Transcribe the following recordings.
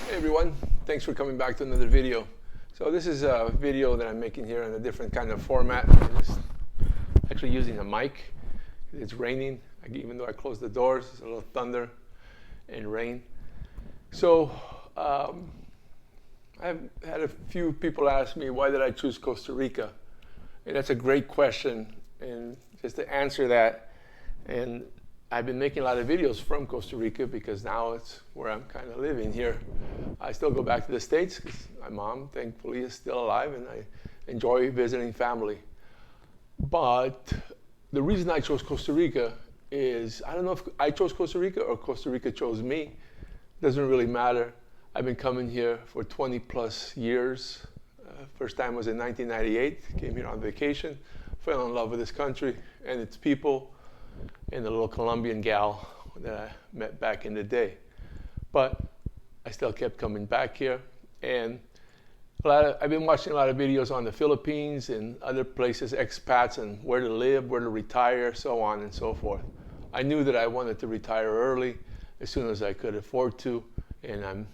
Hey everyone, thanks for coming back to another video. So this is a video that I'm making here in a different kind of format. I'm just actually using a mic. It's raining, even though I closed the doors, there's a little thunder and rain. So I've had a few people ask me, why did I choose Costa Rica? And that's a great question. And just to answer that, and I've been making a lot of videos from Costa Rica because now it's where I'm kind of living here. I still go back to the States because my mom, thankfully, is still alive and I enjoy visiting family. But the reason I chose Costa Rica is, I don't know if I chose Costa Rica or Costa Rica chose me. Doesn't really matter. I've been coming here for 20 plus years. First time was in 1998, came here on vacation, fell in love with this country and its people, and the little Colombian gal that I met back in the day. But I still kept coming back here. And I've been watching a lot of videos on the Philippines and other places, expats, and where to live, where to retire, so on and so forth. I knew that I wanted to retire early as soon as I could afford to, and I'm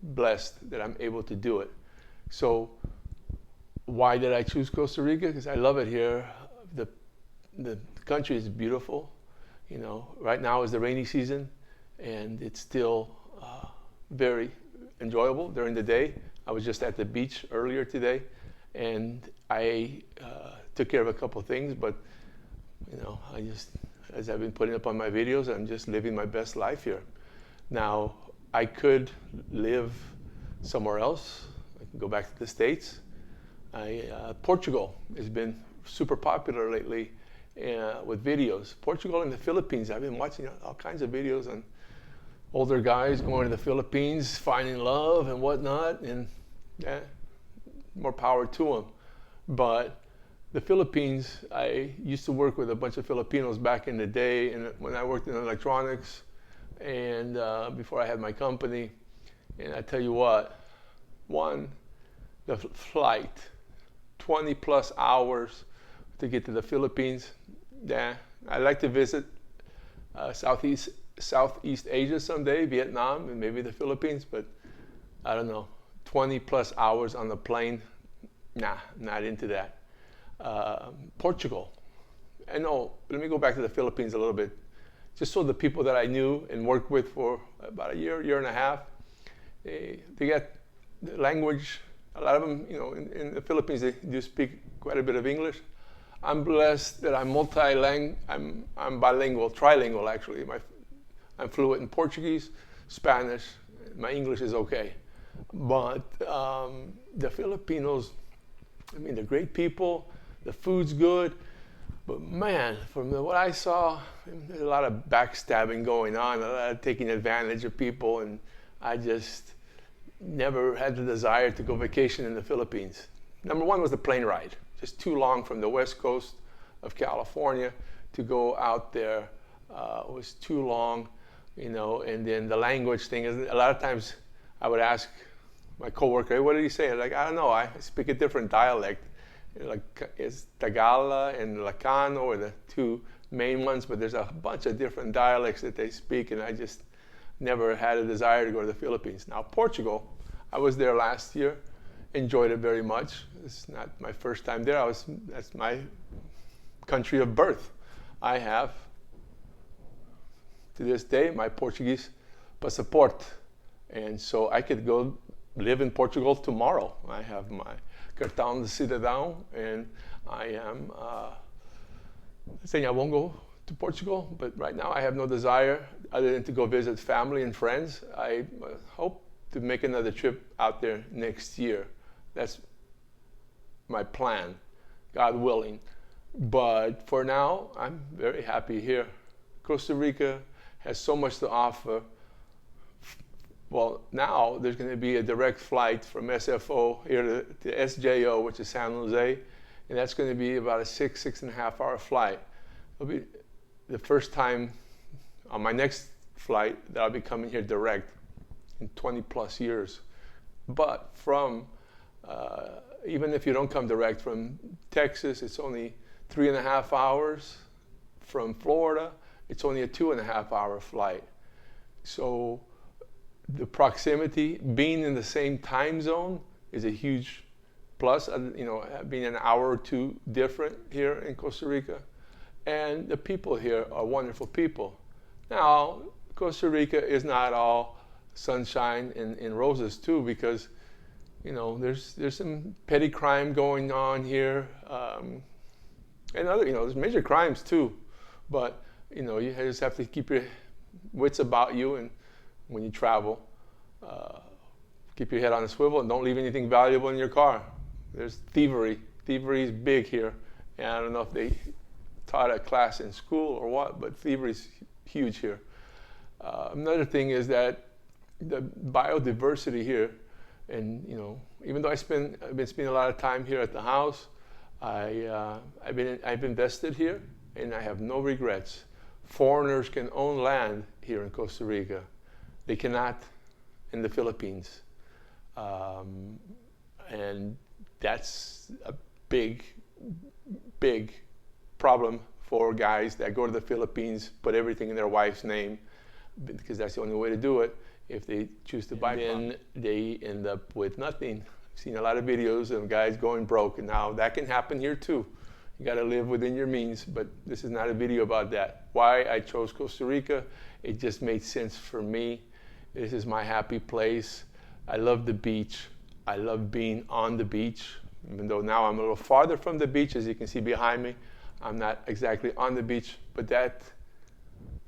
blessed that I'm able to do it. So why did I choose Costa Rica? Because I love it here. The country is beautiful. You know, right now is the rainy season, and it's still very enjoyable during the day. I was just at the beach earlier today, and I took care of a couple things, but you know, as I've been putting up on my videos, I'm just living my best life here. Now, I could live somewhere else. I can go back to the States. Portugal has been super popular lately with videos. Portugal and the Philippines, I've been watching all kinds of videos on older guys going to the Philippines, finding love and whatnot, and more power to them. But the Philippines, I used to work with a bunch of Filipinos back in the day, and when I worked in electronics, and before I had my company, and I tell you what, the flight, 20 plus hours to get to the Philippines. I'd like to visit Southeast Asia someday, Vietnam and maybe the Philippines, but I don't know, 20 plus hours on the plane, nah, not into that. Portugal, let me go back to the Philippines a little bit. Just so the people that I knew and worked with for about a year and a half, they got the language. A lot of them, you know, in the Philippines, they do speak quite a bit of English. I'm blessed that I'm I'm bilingual, trilingual actually. I'm fluent in Portuguese, Spanish. My English is okay. But the Filipinos, I mean, they're great people. The food's good. But man, from what I saw, there's a lot of backstabbing going on, a lot of taking advantage of people, and I just never had the desire to go vacation in the Philippines. Number one was the plane ride. Just too long from the west coast of California to go out there. Was too long, you know, and then the language thing is, a lot of times I would ask my coworker, hey, what did he say? Like, I don't know, I speak a different dialect. Like, it's Tagala and Lacano are the two main ones, but there's a bunch of different dialects that they speak, and I just never had a desire to go to the Philippines. Now, Portugal, I was there last year, enjoyed it very much. It's not my first time there. That's my country of birth. I have, to this day, my Portuguese passport, and so I could go live in Portugal tomorrow. I have my cartão de cidadão, and I am saying I won't go to Portugal, but right now I have no desire other than to go visit family and friends. I hope to make another trip out there next year. That's my plan, God willing. But for now, I'm very happy here. Costa Rica has so much to offer. Well, now there's going to be a direct flight from SFO here to SJO, which is San Jose, and that's going to be about a 6.5 hour flight. It'll be the first time on my next flight that I'll be coming here direct in 20 plus years. But from, even if you don't come direct from Texas, it's only 3.5 hours. From Florida, it's only a 2.5 hour flight. So the proximity, being in the same time zone is a huge plus. You know, being an hour or two different here in Costa Rica. And the people here are wonderful people. Now, Costa Rica is not all sunshine and roses too, because you know there's some petty crime going on here, and other, you know, there's major crimes too. But you know, you just have to keep your wits about you, and when you travel, keep your head on a swivel and don't leave anything valuable in your car. There's thievery. Thievery is big here, and I don't know if they taught a class in school or what, but thievery is huge here. Another thing is that the biodiversity here, and you know, even though I've been spending a lot of time here at the house, I've invested here, and I have no regrets. Foreigners can own land here in Costa Rica. They cannot in the Philippines, and that's a big problem for guys that go to the Philippines, put everything in their wife's name, because that's the only way to do it. If they choose to buy, then they end up with nothing. I've seen a lot of videos of guys going broke, and now that can happen here too. You got to live within your means, but this is not a video about that. Why I chose Costa Rica, it just made sense for me. This is my happy place. I love the beach. I love being on the beach, even though now I'm a little farther from the beach, as you can see behind me. I'm not exactly on the beach, but that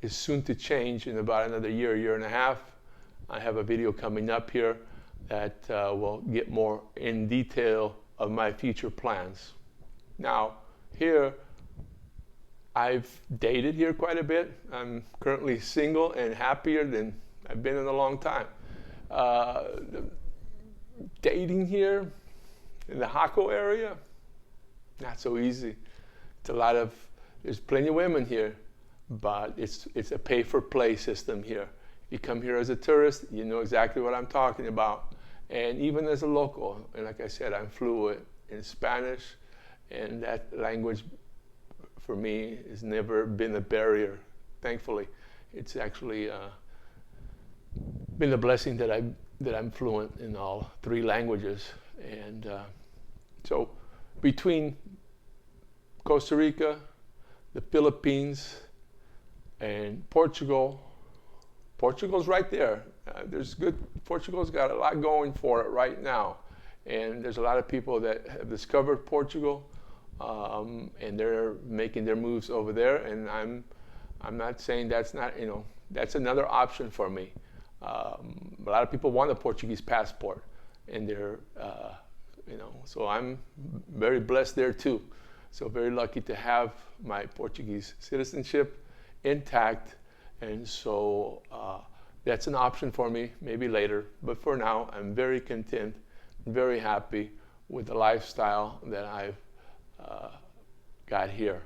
is soon to change in about another year and a half. I have a video coming up here that will get more in detail of my future plans. Now, here, I've dated here quite a bit. I'm currently single and happier than I've been in a long time. Dating here in the Jaco area, not so easy. There's plenty of women here, but it's a pay-for-play system here. You come here as a tourist, you know exactly what I'm talking about. And even as a local, and like I said, I'm fluent in Spanish, and that language for me has never been a barrier, thankfully. It's actually been a blessing that I'm fluent in all three languages. And so between Costa Rica, the Philippines, and Portugal's right there. Portugal's got a lot going for it right now. And there's a lot of people that have discovered Portugal, and they're making their moves over there. And I'm not saying that's not, you know, that's another option for me. A lot of people want a Portuguese passport, and they're, you know, so I'm very blessed there too. So very lucky to have my Portuguese citizenship intact, and so that's an option for me, maybe later. But for now, I'm very content, very happy with the lifestyle that I've got here.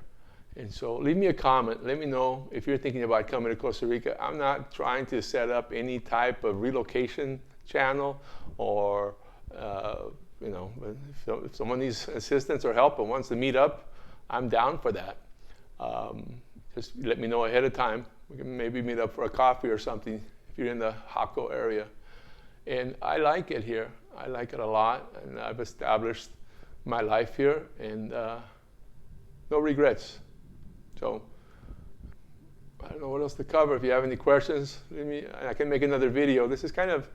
And so leave me a comment. Let me know if you're thinking about coming to Costa Rica. I'm not trying to set up any type of relocation channel, or you know, if someone needs assistance or help and wants to meet up, I'm down for that. Just let me know ahead of time. We can maybe meet up for a coffee or something if you're in the Jaco area. And I like it here. I like it a lot, and I've established my life here, and no regrets. So I don't know what else to cover. If you have any questions, I can make another video. This is kind of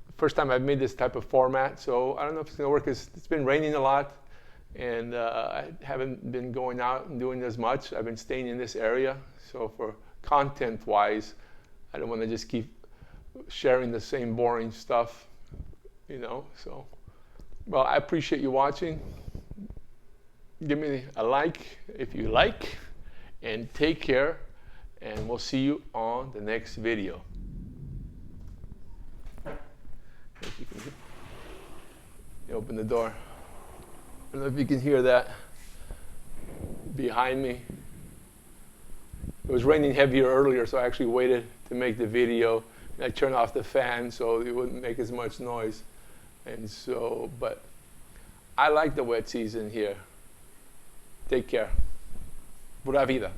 the first time I've made this type of format, so I don't know if it's going to work. It's been raining a lot, and I haven't been going out and doing as much. I've been staying in this area, so for content-wise, I don't want to just keep sharing the same boring stuff, you know. So, well, I appreciate you watching. Give me a like if you like, and take care, and we'll see you on the next video. If you can open the door. I don't know if you can hear that behind me. It was raining heavier earlier, so I actually waited to make the video. And I turned off the fan so it wouldn't make as much noise. And so, but I like the wet season here. Take care. Pura vida.